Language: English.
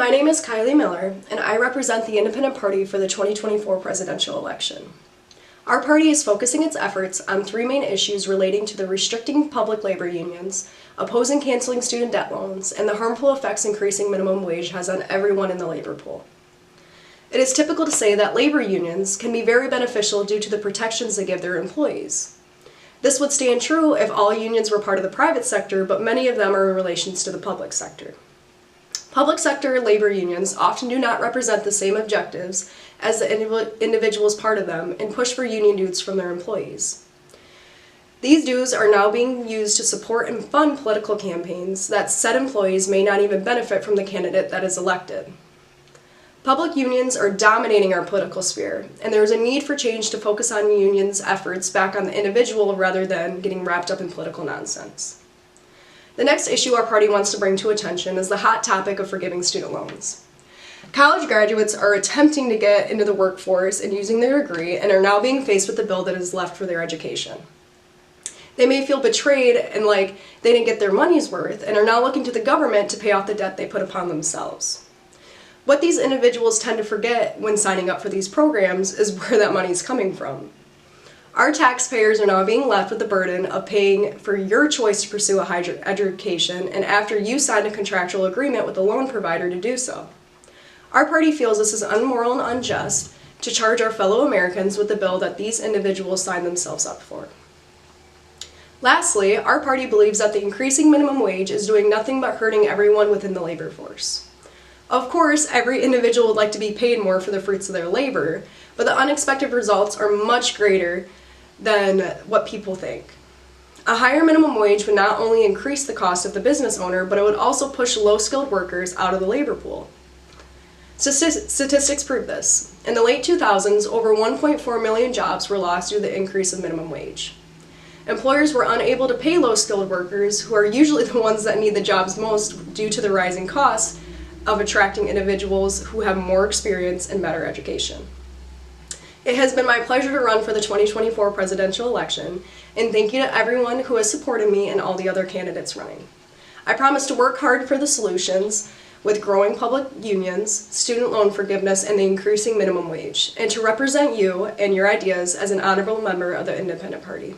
My name is Kylie Miller, and I represent the Independent Party for the 2024 presidential election. Our party is focusing its efforts on three main issues relating to the restricting public labor unions, opposing canceling student debt loans, and the harmful effects increasing minimum wage has on everyone in the labor pool. It is typical to say that labor unions can be very beneficial due to the protections they give their employees. This would stand true if all unions were part of the private sector, but many of them are in relations to the public sector. Public sector labor unions often do not represent the same objectives as the individuals part of them and push for union dues from their employees. These dues are now being used to support and fund political campaigns that said employees may not even benefit from the candidate that is elected. Public unions are dominating our political sphere, and there is a need for change to focus on unions' efforts back on the individual rather than getting wrapped up in political nonsense. The next issue our party wants to bring to attention is the hot topic of forgiving student loans. College graduates are attempting to get into the workforce and using their degree and are now being faced with the bill that is left for their education. They may feel betrayed and like they didn't get their money's worth and are now looking to the government to pay off the debt they put upon themselves. What these individuals tend to forget when signing up for these programs is where that money is coming from. Our taxpayers are now being left with the burden of paying for your choice to pursue a higher education and after you signed a contractual agreement with the loan provider to do so. Our party feels this is unmoral and unjust to charge our fellow Americans with the bill that these individuals signed themselves up for. Lastly, our party believes that the increasing minimum wage is doing nothing but hurting everyone within the labor force. Of course, every individual would like to be paid more for the fruits of their labor, but the unexpected results are much greater than what people think. A higher minimum wage would not only increase the cost of the business owner, but it would also push low-skilled workers out of the labor pool. Statistics prove this. In the late 2000s, over 1.4 million jobs were lost due to the increase of minimum wage. Employers were unable to pay low-skilled workers, who are usually the ones that need the jobs most due to the rising costs of attracting individuals who have more experience and better education. It has been my pleasure to run for the 2024 presidential election, and thank you to everyone who has supported me and all the other candidates running. I promise to work hard for the solutions with growing public unions, student loan forgiveness, and the increasing minimum wage, and to represent you and your ideas as an honorable member of the Independent Party.